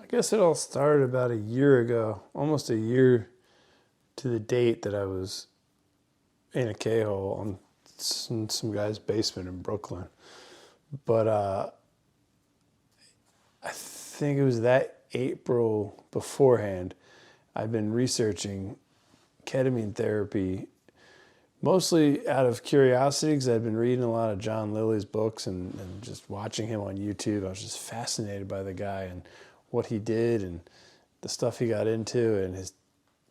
guess it all started about a year ago, almost a year to the date that I was in a K-hole on some guy's basement in Brooklyn. But I think it was that April beforehand, I've been researching ketamine therapy, mostly out of curiosity because I'd been reading a lot of John Lilly's books and just watching him on YouTube. I was just fascinated by the guy and what he did and the stuff he got into and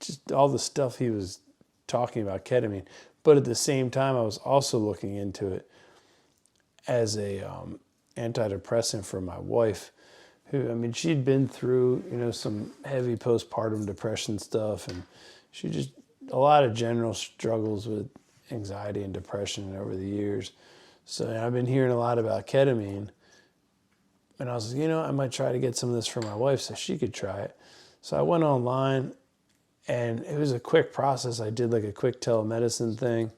just all the stuff he was talking about ketamine. But at the same time, I was also looking into it as a antidepressant for my wife, who, I mean, she'd been through, some heavy postpartum depression stuff, and she just, a lot of general struggles with anxiety and depression over the years. So I've been hearing a lot about ketamine, and I was like, I might try to get some of this for my wife so she could try it. So I went online, and it was a quick process. I did like a quick telemedicine thing.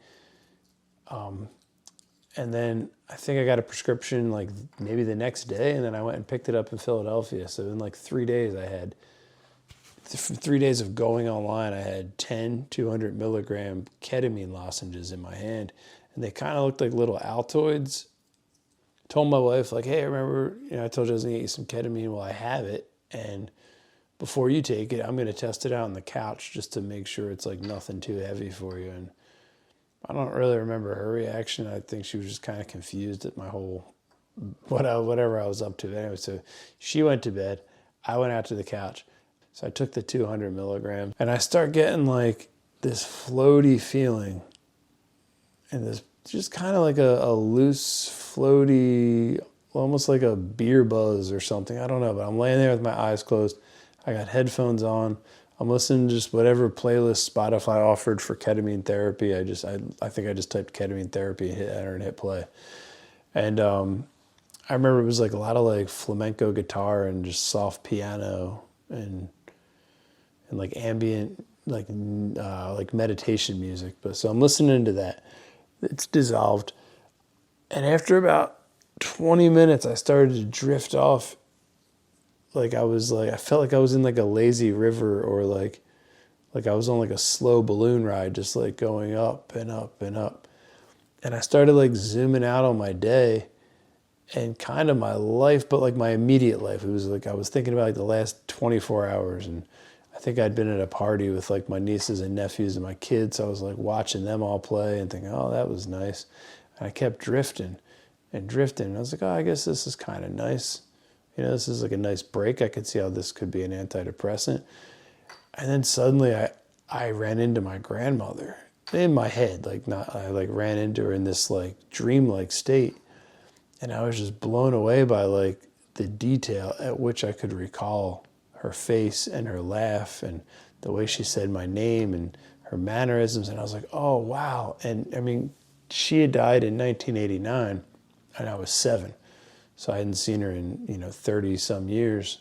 And then I think I got a prescription like maybe the next day, and then I went and picked it up in Philadelphia. So in like 3 days, I had 3 days of going online. I had 10 200 milligram ketamine lozenges in my hand, and they kind of looked like little Altoids. Told my wife, like, hey, remember, I told you I was gonna get you some ketamine. Well, I have it, and before you take it, I'm gonna test it out on the couch just to make sure it's like nothing too heavy for you. And I don't really remember her reaction. I think she was just kind of confused at my whole, whatever I was up to. Anyway, so she went to bed. I went out to the couch. So I took the 200 milligrams, and I start getting like this floaty feeling, and this just kind of like a loose, floaty, almost like a beer buzz or something. I don't know, but I'm laying there with my eyes closed. I got headphones on. I'm listening to just whatever playlist Spotify offered for ketamine therapy. I think I just typed ketamine therapy, hit enter, and hit play. And I remember it was like a lot of like flamenco guitar and just soft piano and like ambient, like meditation music. But so I'm listening to that. It's dissolved. And after about 20 minutes, I started to drift off. I felt like I was in like a lazy river, or like I was on like a slow balloon ride, just like going up and up and up. And I started like zooming out on my day and kind of my life, but like my immediate life. It was like I was thinking about like the last 24 hours, and I think I'd been at a party with like my nieces and nephews and my kids. So I was like watching them all play and thinking, oh, that was nice. And I kept drifting and drifting. And I was like, oh, I guess this is kind of nice. This is like a nice break. I could see how this could be an antidepressant. And then suddenly I ran into my grandmother in my head. I ran into her in this like dreamlike state. And I was just blown away by like the detail at which I could recall her face and her laugh and the way she said my name and her mannerisms. And I was like, oh, wow. And I mean, she had died in 1989 and I was 7. So I hadn't seen her in, 30 some years.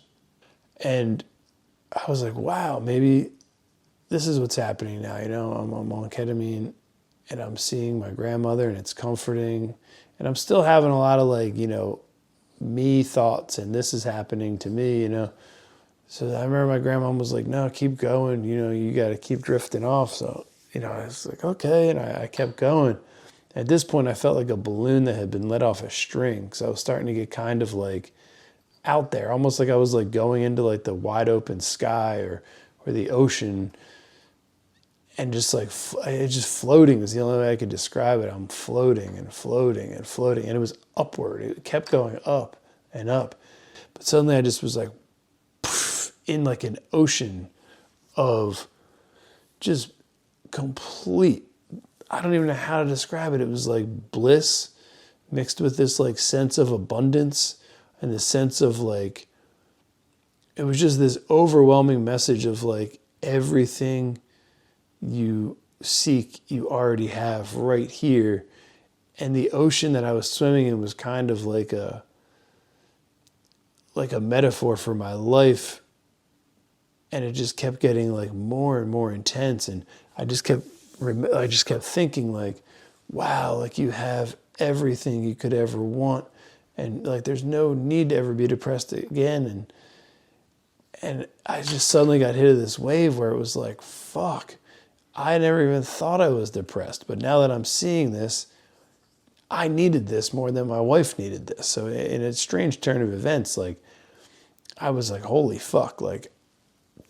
And I was like, wow, maybe this is what's happening now. I'm on ketamine and I'm seeing my grandmother and it's comforting. And I'm still having a lot of like, me thoughts and this is happening to me, So I remember my grandma was like, no, keep going. You got to keep drifting off. So, I was like, okay. And I kept going. At this point, I felt like a balloon that had been let off a string. So I was starting to get kind of like out there, almost like I was like going into like the wide open sky or the ocean, and just like it's just floating is the only way I could describe it. I'm floating and floating and floating, and it was upward. It kept going up and up. But suddenly I just was like in like an ocean of just complete, I don't even know how to describe it. It was like bliss mixed with this like sense of abundance and this sense of like, it was just this overwhelming message of like everything you seek, you already have right here. And the ocean that I was swimming in was kind of like a metaphor for my life. And it just kept getting like more and more intense. And I just kept thinking like, wow, like you have everything you could ever want. And like, there's no need to ever be depressed again. And I just suddenly got hit of this wave where it was like, fuck, I never even thought I was depressed. But now that I'm seeing this, I needed this more than my wife needed this. So in a strange turn of events, like, I was like, holy fuck, like,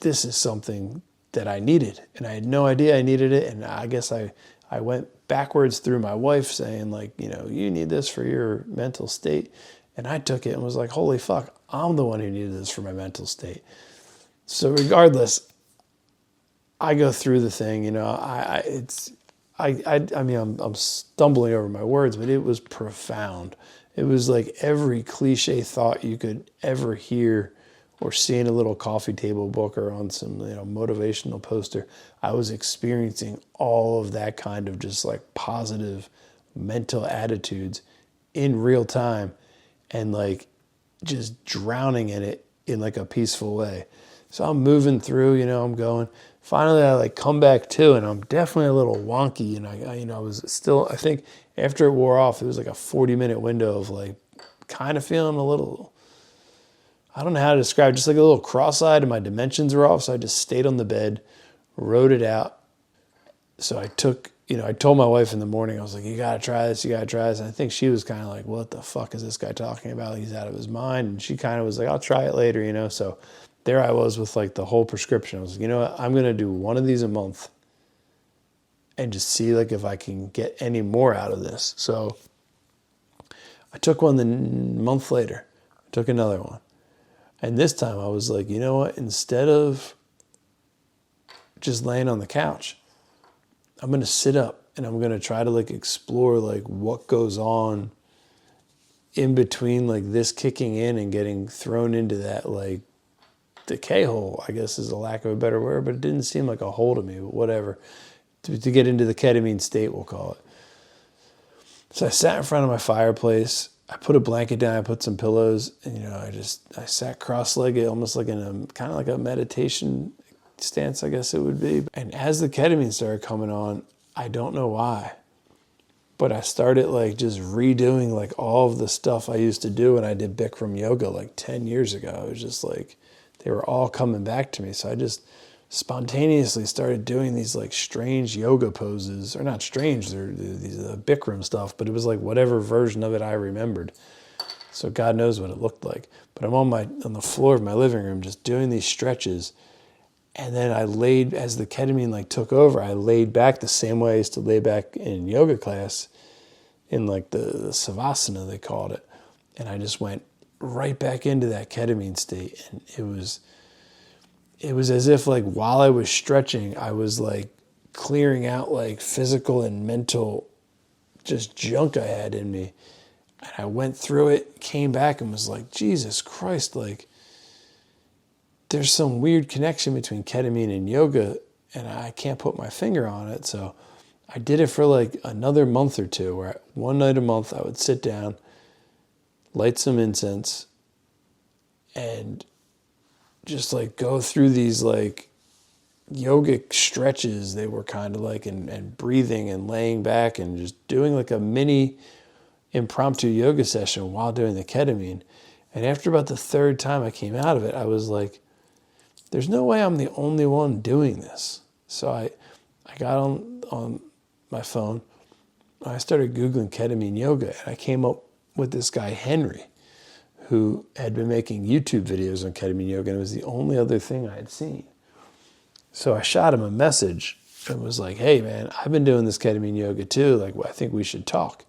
this is something that I needed. And I had no idea I needed it. And I guess I went backwards through my wife saying, like, you know, you need this for your mental state. And I took it and was like, holy fuck, I'm the one who needed this for my mental state. So regardless, I go through the thing, you know, I mean, I'm stumbling over my words, but it was profound. It was like every cliche thought you could ever hear or see in a little coffee table book or on some, you know, motivational poster. I was experiencing all of that kind of just like positive mental attitudes in real time and like just drowning in it in like a peaceful way. So I'm moving through, you know, I'm going. Finally, I like come back to, and I'm definitely a little wonky. And I was still, I think after it wore off, it was like a 40-minute window of like kind of feeling a little, I don't know how to describe it, just like a little cross-eyed, and my dimensions were off. So I just stayed on the bed, wrote it out. So I took, you know, I told my wife in the morning, I was like, you got to try this, you got to try this. And I think she was kind of like, what the fuck is this guy talking about? He's out of his mind. And she kind of was like, I'll try it later, you know. So there I was with like the whole prescription. I was like, you know what, I'm going to do one of these a month and just see like if I can get any more out of this. So I took one the month later. I took another one. And this time I was like, you know what, instead of just laying on the couch, I'm going to sit up and I'm going to try to like explore like what goes on in between like this kicking in and getting thrown into that like decay hole, I guess is a lack of a better word, but it didn't seem like a hole to me, but whatever. To get into the ketamine state, we'll call it. So I sat in front of my fireplace. I put a blanket down, I put some pillows, and, you know, I sat cross-legged, almost like in a kind of like a meditation stance, I guess it would be. And as the ketamine started coming on, I don't know why, but I started like just redoing like all of the stuff I used to do when I did Bikram yoga like 10 years ago. It was just like, they were all coming back to me. So I just spontaneously started doing these like strange yoga poses, or not strange, they're these Bikram stuff, but it was like whatever version of it I remembered. So God knows what it looked like. But I'm on the floor of my living room just doing these stretches. And then I laid, as the ketamine like took over, I laid back the same way I used to lay back in yoga class, in like the savasana, they called it. And I just went right back into that ketamine state. And it was as if like while I was stretching, I was like clearing out like physical and mental just junk I had in me. And I went through it, came back and was like, Jesus Christ, like there's some weird connection between ketamine and yoga and I can't put my finger on it. So I did it for like another month or two, where one night a month I would sit down, light some incense, and just like go through these like yogic stretches. They were kind of like, and breathing and laying back and just doing like a mini impromptu yoga session while doing the ketamine. And after about the third time I came out of it, I was like, there's no way I'm the only one doing this. So I got on my phone. I started Googling ketamine yoga, and I came up with this guy, Henry, who had been making YouTube videos on ketamine yoga, and it was the only other thing I had seen. So I shot him a message and was like, hey man, I've been doing this ketamine yoga too. Like, I think we should talk.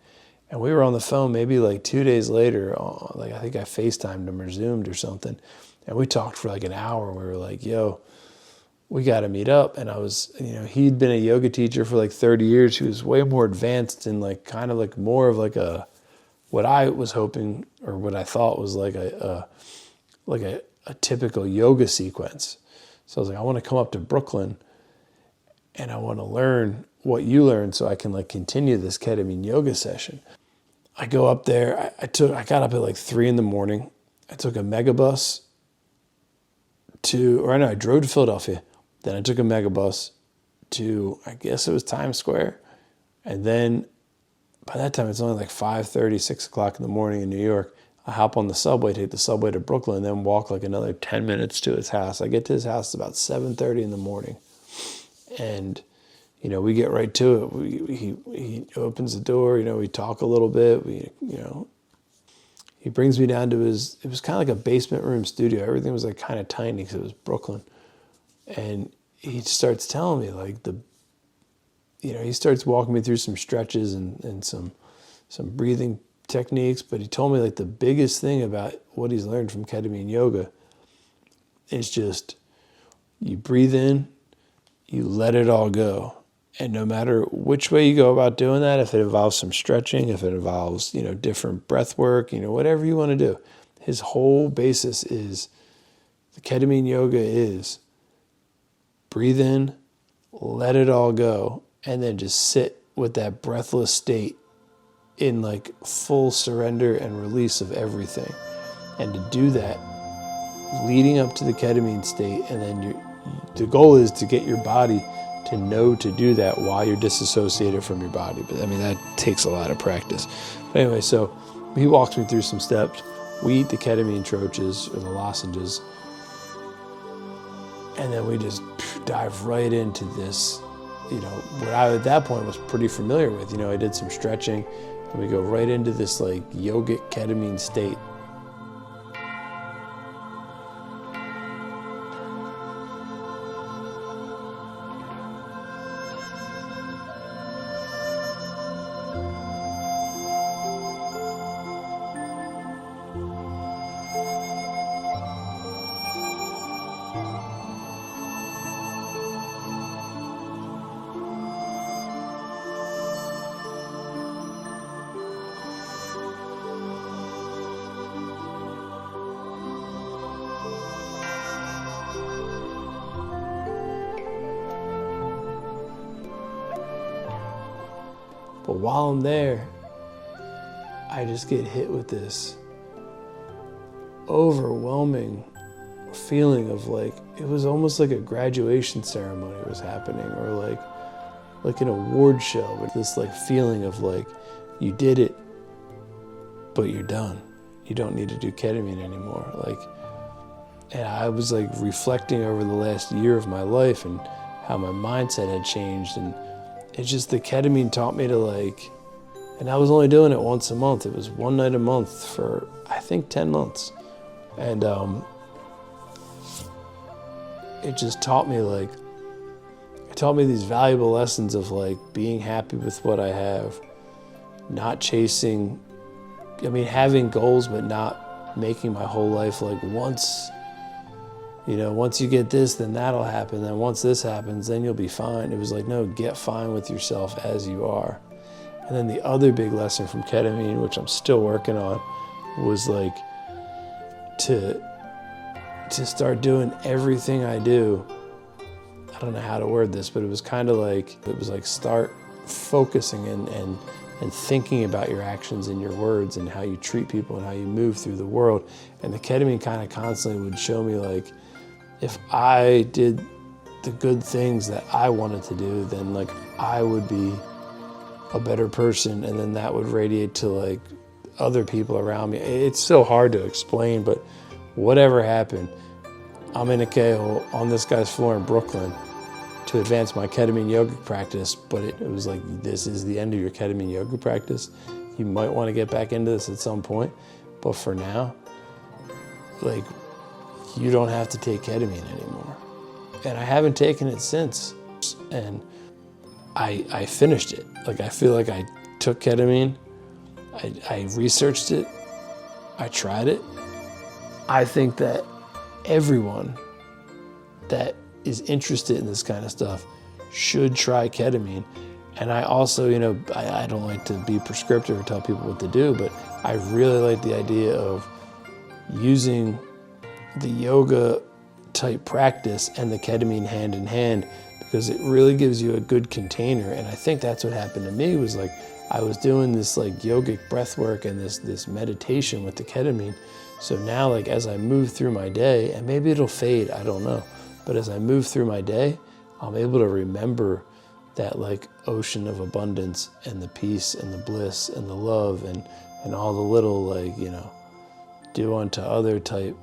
And we were on the phone maybe like 2 days later. Like, I think I FaceTimed him or Zoomed or something. And we talked for like an hour. We were like, yo, we got to meet up. And I was, you know, he'd been a yoga teacher for like 30 years. He was way more advanced and like kind of like more of like what I was hoping, or what I thought was like a typical yoga sequence. So I was like, I want to come up to Brooklyn and I want to learn what you learned so I can like continue this ketamine yoga session. I go up there. I got up at like 3 a.m. I took a megabus I drove to Philadelphia. Then I took a megabus to, I guess it was Times Square. And then by that time, it's only like 5:30, 6 o'clock in the morning in New York. I hop on the subway, take the subway to Brooklyn, and then walk like another 10 minutes to his house. I get to his house about 7:30 in the morning. And, you know, we get right to it. He opens the door, you know, we talk a little bit. He brings me down to it was kind of like a basement room studio. Everything was like kind of tiny because it was Brooklyn. And he starts telling me like he starts walking me through some stretches and some breathing techniques. But he told me like the biggest thing about what he's learned from ketamine yoga is just you breathe in, you let it all go. And no matter which way you go about doing that, if it involves some stretching, if it involves, you know, different breath work, you know, whatever you want to do, his whole basis is the ketamine yoga is breathe in, let it all go, and then just sit with that breathless state in like full surrender and release of everything. And to do that, leading up to the ketamine state, and then the goal is to get your body to know to do that while you're disassociated from your body. But I mean, that takes a lot of practice. But anyway, so he walks me through some steps. We eat the ketamine troches or the lozenges, and then we just dive right into this, you know, what I at that point was pretty familiar with. You know, I did some stretching, and we go right into this like yogic ketamine state. But while I'm there, I just get hit with this overwhelming feeling of like, it was almost like a graduation ceremony was happening, or like an award show, with this like feeling of like, you did it, but you're done. You don't need to do ketamine anymore. Like, and I was like reflecting over the last year of my life and how my mindset had changed, and it's just the ketamine taught me to like, and I was only doing it once a month. It was one night a month for, I think, 10 months. And it just taught me like, it taught me these valuable lessons of like being happy with what I have, not chasing, I mean, having goals, but not making my whole life like once you get this, then that'll happen. Then once this happens, then you'll be fine. It was like, no, get fine with yourself as you are. And then the other big lesson from ketamine, which I'm still working on, was like to start doing everything I do. I don't know how to word this, but it was kind of like, start focusing and thinking about your actions and your words and how you treat people and how you move through the world. And the ketamine kind of constantly would show me like, if I did the good things that I wanted to do, then like I would be a better person, and then that would radiate to like other people around me. It's so hard to explain, but whatever happened, I'm in a K-hole on this guy's floor in Brooklyn to advance my ketamine yoga practice, but it was like, this is the end of your ketamine yoga practice. You might want to get back into this at some point, but for now, like, you don't have to take ketamine anymore. And I haven't taken it since. And I finished it. Like, I feel like I took ketamine, I researched it, I tried it. I think that everyone that is interested in this kind of stuff should try ketamine. And I also, you know, I don't like to be prescriptive or tell people what to do, but I really like the idea of using the yoga type practice and the ketamine hand in hand, because it really gives you a good container. And I think that's what happened to me, was like, I was doing this like yogic breath work and this meditation with the ketamine. So now, like, as I move through my day, and maybe it'll fade, I don't know, but as I move through my day, I'm able to remember that like ocean of abundance and the peace and the bliss and the love and all the little, like, you know, do unto other type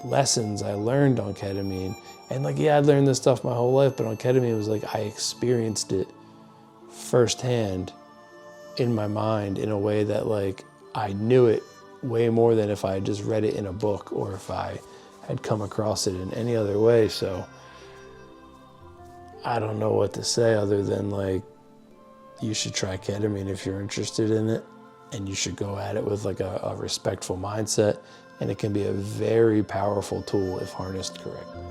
lessons I learned on ketamine. And like, yeah, I'd learned this stuff my whole life, but on ketamine, it was like I experienced it firsthand in my mind in a way that like I knew it way more than if I had just read it in a book or if I had come across it in any other way. So I don't know what to say other than like, you should try ketamine if you're interested in it, and you should go at it with like a respectful mindset, and it can be a very powerful tool if harnessed correctly.